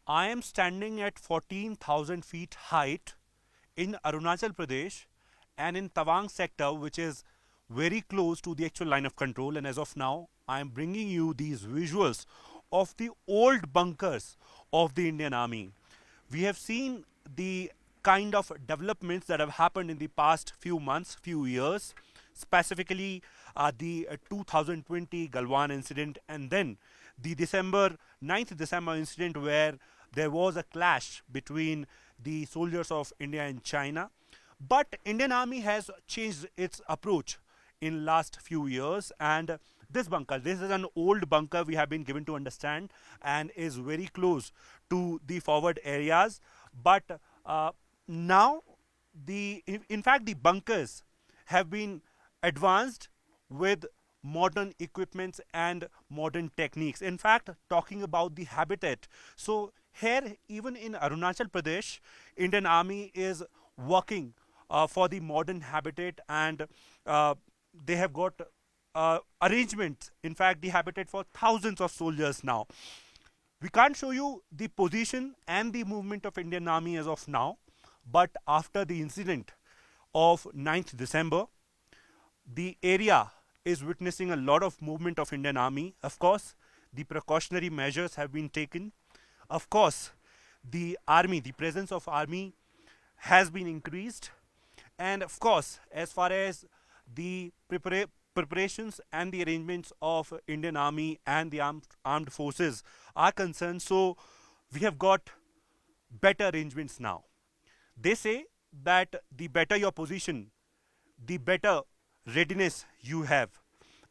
I am standing at 14,000 feet height in Arunachal Pradesh and in Tawang sector, which is very close to the actual line of control. And as of now, I am bringing you these visuals of the old bunkers of the Indian Army. We have seen the kind of developments that have happened in the past few months, few years, specifically the 2020 Galwan incident, and then the 9th December incident where there was a clash between the soldiers of India and China. But Indian Army has changed its approach in last few years, and this is an old bunker we have been given to understand and is very close to the forward areas. But now in fact the bunkers have been advanced with modern equipments and modern techniques. In fact, talking about the habitat, so here even in Arunachal Pradesh, Indian Army is working for the modern habitat, and they have got arrangements, in fact the habitat for thousands of soldiers now. We can't show you the position and the movement of Indian Army as of now, but after the incident of 9th December, the area is witnessing a lot of movement of Indian Army. Of course, the precautionary measures have been taken. Of course, the presence of army has been increased. And of course, as far as the preparations and the arrangements of Indian Army and the armed forces are concerned, so we have got better arrangements now. They say that the better your position, the better readiness you have.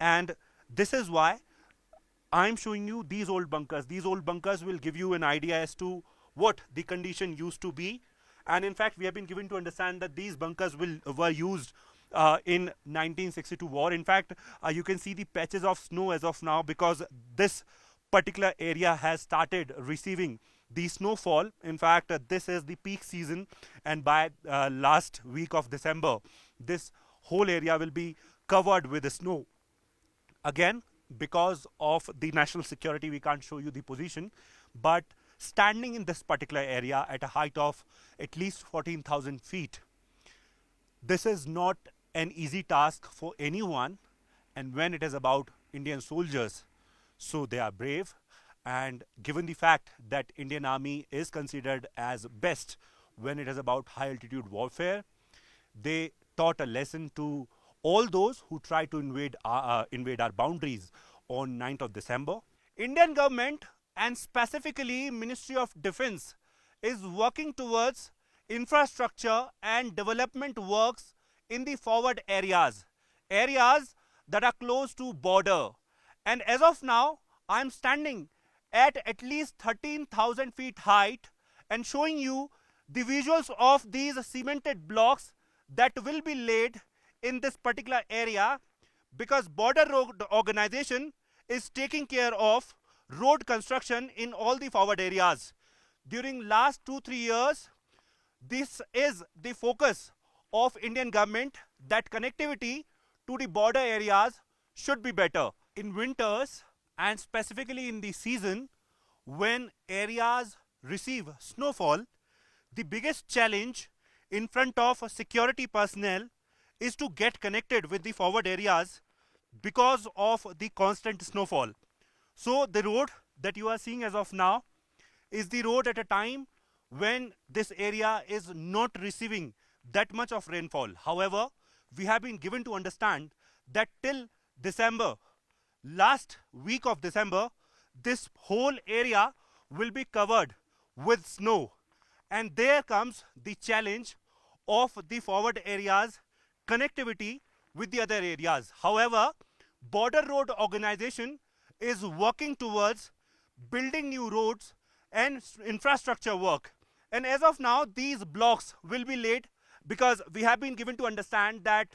And this is why I'm showing you these old bunkers. These old bunkers will give you an idea as to what the condition used to be. And in fact, we have been given to understand that these bunkers were used in 1962 war. In fact, you can see the patches of snow as of now because this particular area has started receiving the snowfall. In fact, this is the peak season, and by last week of December, this whole area will be covered with the snow. Again, because of the national security, we can't show you the position, but standing in this particular area at a height of at least 14,000 feet, this is not an easy task for anyone. And when it is about Indian soldiers, so they are brave, and given the fact that Indian Army is considered as best when it is about high altitude warfare, they taught a lesson to all those who try to invade our boundaries on 9th of December. Indian government and specifically Ministry of Defense is working towards infrastructure and development works in the forward areas that are close to border. And as of now, I am standing at least 13,000 feet height and showing you the visuals of these cemented blocks that will be laid in this particular area, because border road organization is taking care of road construction in all the forward areas. During last 2-3 years, this is the focus of Indian government, that connectivity to the border areas should be better. In winters and specifically in the season when areas receive snowfall, the biggest challenge in front of security personnel is to get connected with the forward areas because of the constant snowfall. So the road that you are seeing as of now is the road at a time when this area is not receiving that much of rainfall. However, we have been given to understand that till December, last week of December, this whole area will be covered with snow. And there comes the challenge of the forward areas connectivity with the other areas. However, Border Road Organization is working towards building new roads and infrastructure work. And as of now, these blocks will be laid because we have been given to understand that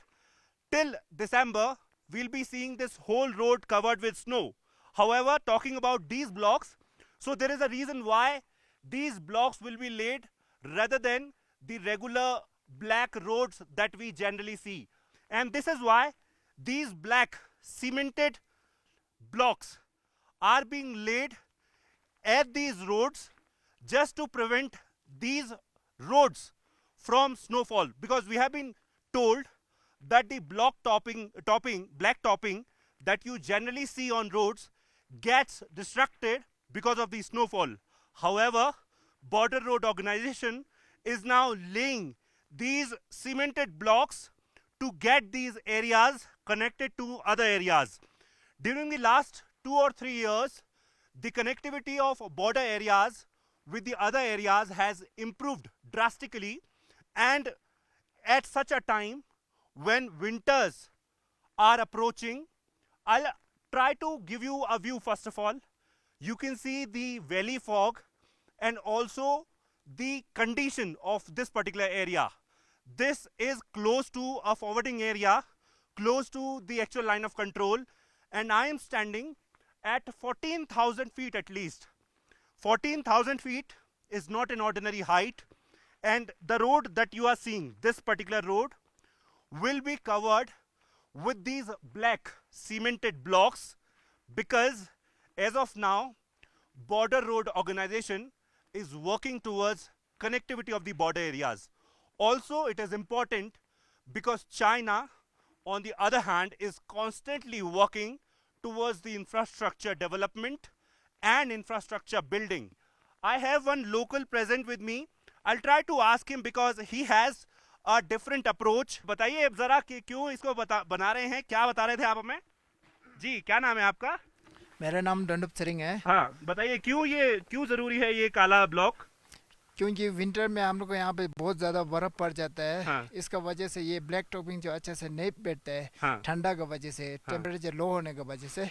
till December, we'll be seeing this whole road covered with snow. However, talking about these blocks, so there is a reason why these blocks will be laid rather than the regular black roads that we generally see. And this is why these black cemented blocks are being laid at these roads just to prevent these roads from snowfall, because we have been told that the black topping that you generally see on roads gets destructed because of the snowfall. However, Border Road Organization is now laying these cemented blocks to get these areas connected to other areas. During the last 2 or 3 years, the connectivity of border areas with the other areas has improved drastically, and at such a time when winters are approaching, I'll try to give you a view. First of all, you can see the valley fog and also the condition of this particular area. This is close to a forwarding area, close to the actual line of control, and I am standing at 14,000 feet at least. 14,000 feet is not an ordinary height, and the road that you are seeing, this particular road, will be covered with these black cemented blocks, because as of now, Border Road Organization is working towards connectivity of the border areas. Also, it is important because China, on the other hand, is constantly working towards the infrastructure development and infrastructure building. I have one local present with me. I'll try to ask him because he has a different approach. बताइए अब जरा कि क्यों इसको बना रहे हैं, क्या बता रहे थे आप हमें? जी, क्या नाम है आपका? मेरा नाम दंडुप सिंह है। हाँ, बताइए क्यों जरूरी है ये काला ब्लॉक? क्योंकि विंटर में हम लोग को यहाँ पे बहुत ज़्यादा बर्फ़ पड़ जाता है। हाँ। इसका वजह से ये ब्लैक टॉपिंग जो अच्छे से नहीं बैठता है। हाँ। ठंडा की वजह से, टेम्परेचर लो होने की वजह से,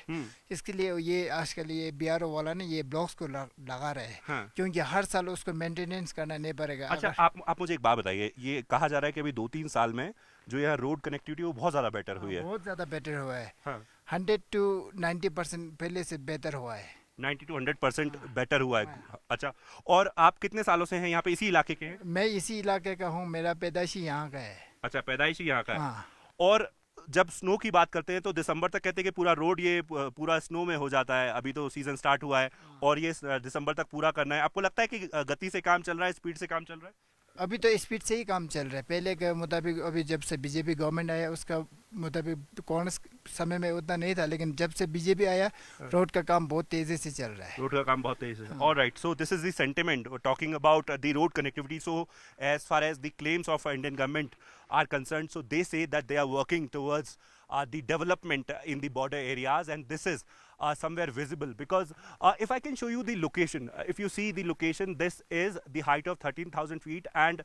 इसके लिए ये आजकल ये बीआरओ वाला ने ये ब्लॉक्स को लगा रहे हैं। हाँ। क्योंकि हर साल उसको मेंटेनेंस करना नहीं पड़ेगा। अच्छा, आप मुझे एक बात बताइए, ये कहा जा रहा है कि अभी 2-3 साल में जो यह रोड कनेक्टिविटी वो बहुत ज़्यादा बेटर हुई है। बहुत ज़्यादा बेटर हुआ है। 100 to 90% पहले से बेहतर हुआ है। 90 to 100% बेटर हुआ है। अच्छा, और आप कितने सालों से हैं यहाँ पे, इसी इलाके के हैं? मैं इसी इलाके का हूँ, मेरा पैदाइशी यहाँ का है। अच्छा, पैदाइशी यहाँ का है। हाँ। और जब स्नो की बात करते हैं तो दिसंबर तक कहते हैं कि पूरा रोड ये पूरा स्नो में हो जाता है। अभी तो सीजन स्टार्ट हुआ है और ये दिसंबर तक पूरा करना है। आपको लगता है कि गति से काम चल रहा है, स्पीड से काम चल रहा है? अभी तो स्पीड से ही काम चल रहा है। पहले के मुताबिक अभी जब से बीजेपी गवर्नमेंट आया उसका मुताबिक कांग्रेस समय में उतना नहीं था, लेकिन जब से बीजेपी आया रोड का काम बहुत तेजी से चल रहा है। रोड का काम बहुत तेजी से। Alright, so this is the sentiment talking about the road connectivity. So as far as the claims of Indian government are concerned, so they say that they are working towards the development in the border areas, and this is somewhere visible because if I can show you the location, if you see the location, this is the height of 13,000 feet, and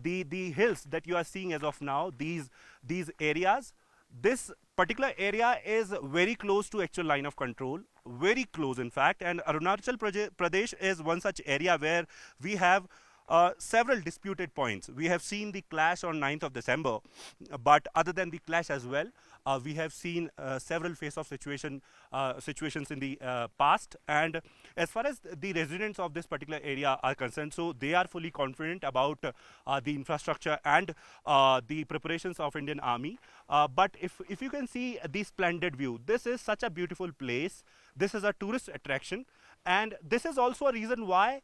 the hills that you are seeing as of now, these areas, this particular area is very close to actual line of control, very close in fact, and Arunachal Pradesh is one such area where we have several disputed points. We have seen the clash on 9th of December, but other than the clash as well, we have seen several face-off situations in the past. And as far as the residents of this particular area are concerned, so they are fully confident about the infrastructure and the preparations of Indian Army. But if you can see the splendid view, this is such a beautiful place. This is a tourist attraction, and this is also a reason why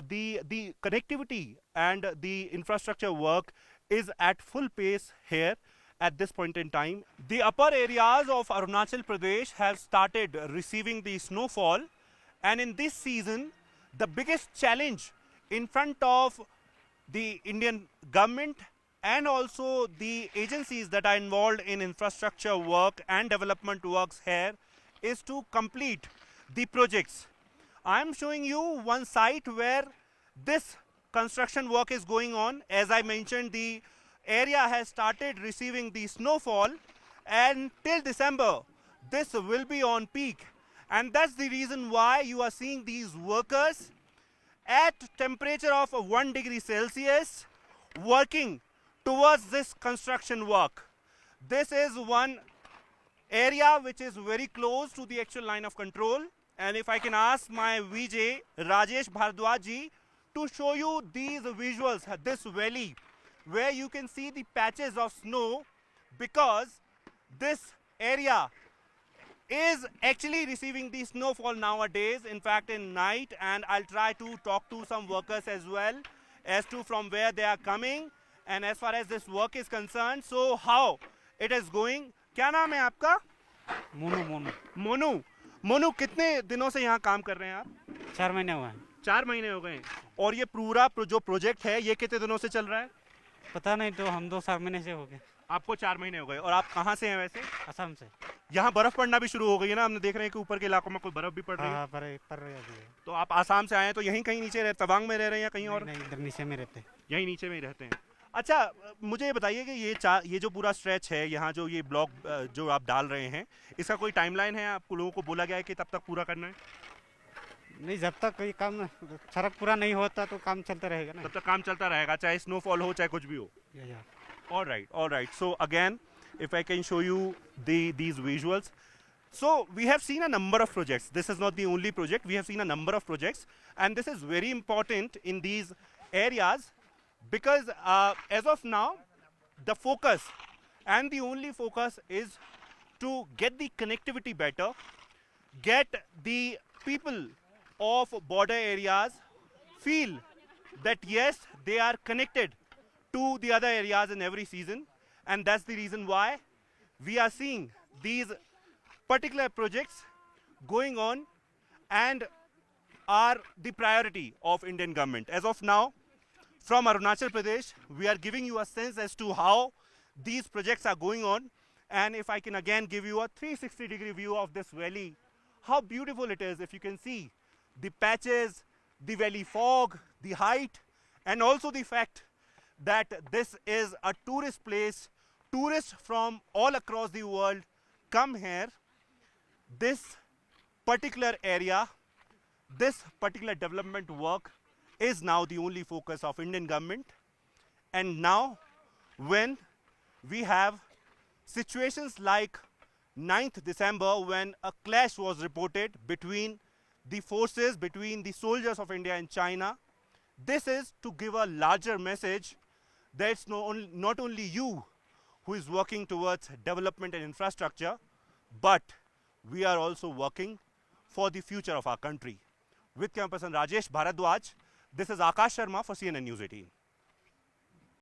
the connectivity and the infrastructure work is at full pace here at this point in time. The upper areas of Arunachal Pradesh have started receiving the snowfall, and in this season the biggest challenge in front of the Indian government and also the agencies that are involved in infrastructure work and development works here is to complete the projects. I am showing you one site where this construction work is going on. As I mentioned, the area has started receiving the snowfall, and till December this will be on peak, and that's the reason why you are seeing these workers at temperature of 1 degree Celsius working towards this construction work. This is one area which is very close to the actual line of control, and if I can ask my VJ Rajesh Bhardwaj ji to show you these visuals, this valley where you can see the patches of snow, because this area is actually receiving the snowfall nowadays, in fact in night, and I'll try to talk to some workers as well as to from where they are coming and as far as this work is concerned. So how it is going. क्या नाम है आपका? मोनू मोनू मोनू. मोनू, कितने दिनों से यहाँ काम कर रहे हैं आप? 4 महीने हुए हैं। 4 महीने हो गए. और ये पूरा जो प्रोजेक्ट है ये कितने दिनों से चल रहा है? पता नहीं, तो हम 2 महीने से हो गए। आपको 4 महीने हो गए. और आप कहाँ से हैं वैसे? असम से। यहाँ बर्फ पड़ना भी शुरू हो गई है ना, हमने देख रहे हैं कि ऊपर के इलाकों में कोई बर्फ भी पड़ रही है. हाँ, पर रही है। तो आप आसाम से आए हैं, तो यहीं कहीं नीचे तवांग में रह रहे हैं या कहीं और? नहीं, इधर नीचे में रहते हैं। यहीं नीचे में ही रहते हैं. अच्छा, मुझे ये बताइए कि ये जो पूरा स्ट्रेच है यहाँ, जो ये ब्लॉक जो आप डाल रहे हैं, इसका कोई टाइमलाइन है? आपको लोगों को बोला गया है कि तब तक पूरा करना है? नहीं, जब तक कोई काम सड़क पूरा नहीं होता तो काम चलता रहेगा ना। तब तक काम चलता रहेगा, चाहे स्नोफॉल हो चाहे कुछ भी हो. All right. So again, if I can show you these visuals. So we have seen a number of projects. This is not the only project. We have seen a number of projects, and this is very important in these areas because as of now, the focus and the only focus is to get the connectivity better, get the people of border areas feel that yes, they are connected to the other areas in every season, and that's the reason why we are seeing these particular projects going on and are the priority of Indian government. As of now, from Arunachal Pradesh, we are giving you a sense as to how these projects are going on, and if I can again give you a 360-degree view of this valley, how beautiful it is. If you can see the patches, the valley fog, the height, and also the fact that this is a tourist place. Tourists from all across the world come here. This particular area, this particular development work is now the only focus of Indian government. And now when we have situations like 9th December, when a clash was reported between the forces, between the soldiers of India and China, this is to give a larger message that it's not only you who is working towards development and infrastructure, but we are also working for the future of our country. With camera person Rajesh Bharadwaj, this is Akash Sharma for CNN News 18.